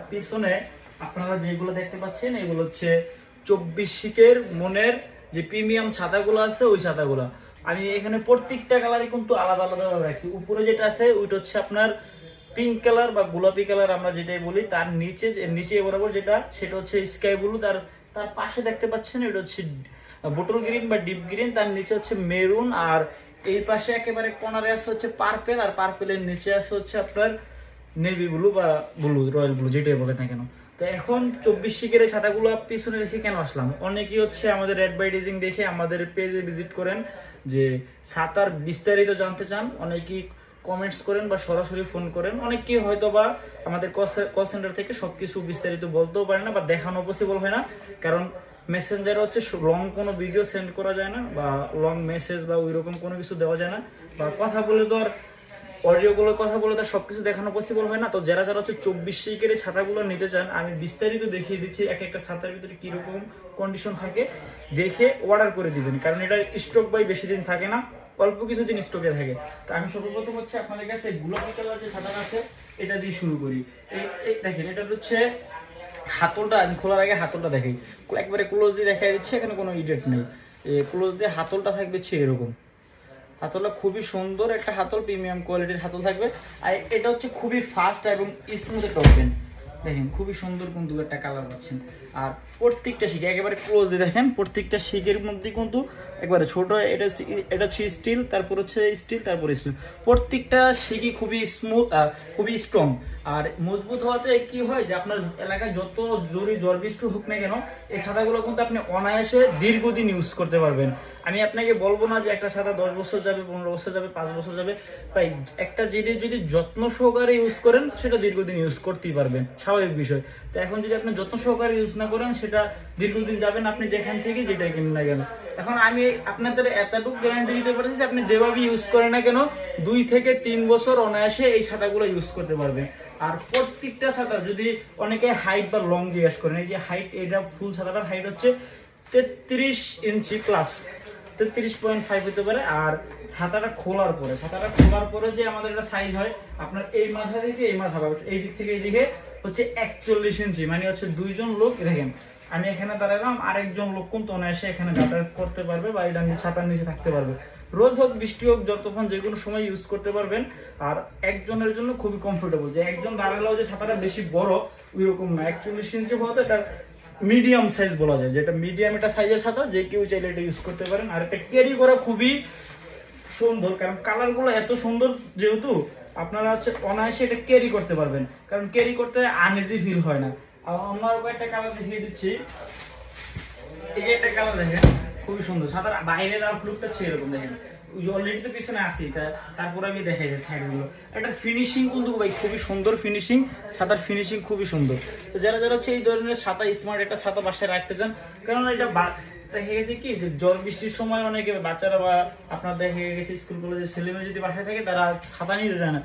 পিছনে আপনারা যেগুলো দেখতে পাচ্ছেন এগুলো হচ্ছে 24 শিকের মনের যে প্রিমিয়াম ছাতাগুলো আছে ওই ছাতাগুলো। আমি এখানে প্রত্যেকটা কালারই কিন্তু আলাদা আলাদা ভাবে রাখছি। উপরে যেটা আছে ওইটা হচ্ছে আপনার পিঙ্ক কালার বা গোলাপি কালার আমরা যেটাই বলি, তার নিচে বরাবর যেটা সেটা হচ্ছে স্কাই ব্লু, তার তার পাশে দেখতে পাচ্ছেন এটা হচ্ছে বোটল গ্রিন বা ডিপ গ্রিন, তার নিচে হচ্ছে মেরুন, আর এই পাশে একেবারে কর্নারে আছে হচ্ছে পার্পেল, আর পার্পেলের নিচে আছে হচ্ছে আপনার নেভি ব্লু বা ব্লু, রয়্যাল ব্লু যেটাই বলে না কেন। তো এখন 24 শিকের ছাতাগুলো পিছনে রেখে কেন আসলাম, অনেকেই হচ্ছে আমাদের অ্যাডভার্টাইজিং দেখে আমাদের পেজে ভিজিট করেন, যে ছাতার বিস্তারিত জানতে চান, অনেকেই কমেন্টস করেন বা সরাসরি ফোন করেন। অনেকেই হয়তো বা আমাদের কল সেন্টার থেকে সবকিছু বিস্তারিত বলতেও পারে না বা দেখানো পসিবল হয় না, কারণ মেসেঞ্জারে হচ্ছে লং কোনো ভিডিও সেন্ড করা যায় না বা লং মেসেজ বা ওইরকম কোনো কিছু দেওয়া যায় না, বা কথা বলে তো আর অডিওগুলোর কথা বলে তো সবকিছু দেখানো পসিবল হয় না। তো যারা যারা হচ্ছে 24 শিকের ছাতাগুলো নিতে চান, আমি বিস্তারিত দেখিয়ে দিচ্ছি এক একটা ছাতার ভিতরে কিরকম কন্ডিশন থাকে, দেখে অর্ডার করে দিবেন, কারণ এটা স্টক বাই বেশি দিন থাকে না, অল্প কিছুদিন স্টকে থাকে। তো আমি সর্বপ্রথম হচ্ছে আপনাদের কাছে গোলাপি কালার যে ছাতাটা আছে এটা দিয়ে শুরু করি। এই দেখেন, এটা হচ্ছে হাতলটা, আমি খোলার আগে হাতলটা দেখাই, একবারে ক্লোজ দিয়ে দেখাই দিচ্ছে, এখানে কোনো ইডিট নেই। ক্লোজ দিয়ে হাতলটা থাকবে হচ্ছে এরকম, হাতলটা খুবই সুন্দর একটা হাতল, প্রিমিয়াম কোয়ালিটির হাতল থাকবে। আর এটা হচ্ছে খুবই ফাস্ট এবং স্মুথ একটা ওপেন, দেখেন খুবই সুন্দর কিন্তু একটা কালার পাচ্ছেন। আর প্রত্যেকটা শিক একেবারে ক্লোজ দিয়ে দেখেন, প্রত্যেকটা শিকের মধ্যে কিন্তু একবারে ছোট, এটা হচ্ছে স্টিল, তারপর হচ্ছে স্টিল, তারপর স্টিল, প্রত্যেকটা শিকই খুবই স্মুথ আর খুবই স্ট্রং। আর মজবুত হওয়াতে কি হয় যে আপনার এলাকায় যত জোরে ঝড় বৃষ্টি হোক না কেন, এই ছাতাগুলো কিন্তু আপনি অনায়াসে দীর্ঘদিন ইউজ করতে পারবেন। আমি আপনাকে বলবো না যে একটা ছাতা 10 বছর যাবে, 15 বছর যাবে, 5 বছর যাবে, তাই একটা জিনিস যদি যত্ন সহকারে ইউজ করেন সেটা দীর্ঘদিন ইউজ করতেই পারবেন, স্বাভাবিক বিষয়। তো এখন যদি আপনি যত্ন সহকারে ইউজ না করেন সেটা দীর্ঘদিন যাবেন আপনি যেখান থেকে যেটাই কিনেন না কেন। এখন আমি আপনাদের এতটুকু গ্যারান্টি দিতে পারছি যে আপনি যেভাবে ইউজ করেন না কেন 2 থেকে 3 বছর অনায়াসে এই ছাতাগুলো ইউজ করতে পারবেন। আর প্রত্যেকটা ছাতা যদি অনেকে হাইট বা লং জিজ্ঞেস করেন, এই যে হাইট, এটা ফুল ছাতাটার হাইট হচ্ছে 33 ইঞ্চি প্লাস, 33.5 হতে পারে। আর ছাতাটা খোলার পরে যে আমাদের একটা সাইজ হয়, আপনার এই মাথা থেকে এই মাথা, এই দিক থেকে এই দিকে হচ্ছে 41 ইঞ্চি, মানে হচ্ছে 2 জন লোক, দেখেন আমি এখানে দাঁড়ালাম, আরেকজন লোক কিন্তু অনায়াসে এখানে যাতায়াত করতে পারবে বা এটা ছাতার নিচে থাকতে পারবে, রোদ হোক বৃষ্টি হোক যতক্ষণ যে কোনো সময় ইউজ করতে পারবেন। আর একজনের জন্য খুবই কমফোর্টেবল, যে একজন দাঁড়ালেও যে ছাতাটা বেশি বড় ওই রকম না, 41 ইঞ্চি হওয়াতে এটা মিডিয়াম সাইজ বলা যায়, যেটা মিডিয়াম একটা সাইজের ছাতা, যে কেউ চাইলে এটা ইউজ করতে পারেন। আর এটা ক্যারি করা খুবই সুন্দর, কারণ কালার গুলো এত সুন্দর, যেহেতু আপনারা হচ্ছে অনায়াসে এটা ক্যারি করতে পারবেন, কারণ ক্যারি করতে আনইজি ফিল হয় না। আর অন্য একটা কালার দেখিয়ে দিচ্ছি, এই যে একটা কালার দেখেন খুবই সুন্দর, ছাতার বাইরের আউটলুকটা হচ্ছে এরকম, দেখেন অলরেডি তো পিছনে আসি, তারপর আমি দেখাই যে সাইড গুলো, একটা ফিনিশিং কিন্তু ভাই খুবই সুন্দর ফিনিশিং, ছাতার ফিনিশিং খুবই সুন্দর। তো যারা যারা হচ্ছে এই ধরনের ছাতা, স্মার্ট একটা ছাতা বাসায় রাখতে চান, কারণ এটা দেখা গেছে কি যে ঝড় বৃষ্টির সময় অনেকে বাচ্চারা বা আপনার দেখা গেছে স্কুল কলেজের ছেলেমেয়ে যদি বাসায় থাকে তারা ছাতা নিতে যায় না,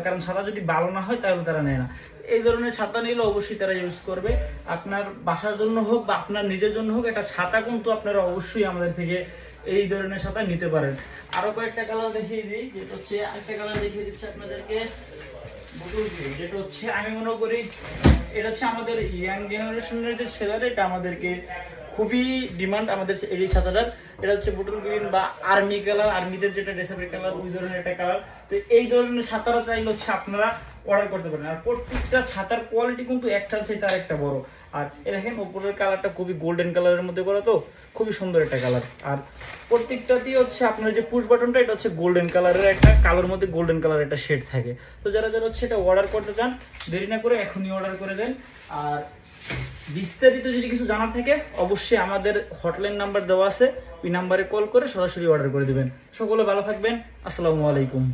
কারণ ছাতা যদি ভালো না হয় তাহলে তারা নেয় না। এই ধরনের ছাতা নিলে অবশ্যই তারা ইউজ করবে, আপনার বাসার জন্য হোক বা আপনার নিজের জন্য হোক, একটা ছাতা কিন্তু আপনারা অবশ্যই আমাদের থেকে এই ধরনের ছাতা নিতে পারেন। আরো কয়েকটা কালার দেখিয়ে দিই, যেটা হচ্ছে আরেকটা কালার দেখিয়ে দিচ্ছি আপনাদেরকে, যেটা হচ্ছে আমি মনে করি এটা হচ্ছে আমাদের ইয়াং জেনারেশনের যে ছেলেরা, এটা আমাদেরকে খুবই ডিমান্ড আমাদের এই ছাতাটার। এটা হচ্ছে বোটল গ্রিন বা আর্মি কালার, আর্মিদের যেটা ড্রেসের কালার ওই ধরনের একটা কালার। তো এই ধরনের ছাতারা চাইলে হচ্ছে আপনারা অর্ডার করতে পারেন। আর প্রত্যেকটা ছাতার কোয়ালিটি কিন্তু একটার চাই তার একটা বড়। আর দেখেন উপরের কালারটা খুবই গোল্ডেন কালারের মধ্যে করা, তো খুবই সুন্দর একটা কালার। আর প্রত্যেকটাতেই হচ্ছে আপনার যে পুশ বাটনটা, এটা হচ্ছে গোল্ডেন কালারের একটা কালোর মধ্যে গোল্ডেন কালার একটা শেড থাকে। তো যারা যারা হচ্ছে এটা অর্ডার করতে চান দেরি না করে এখনই অর্ডার করে দেন। আর বিস্তারিত যদি কিছু জানার থাকে অবশ্যই আমাদের হটলাইন নাম্বার দেওয়া আছে, ওই নাম্বারে কল করে সরাসরি অর্ডার করে দিবেন। সকলে ভালো থাকবেন, আসসালামু আলাইকুম।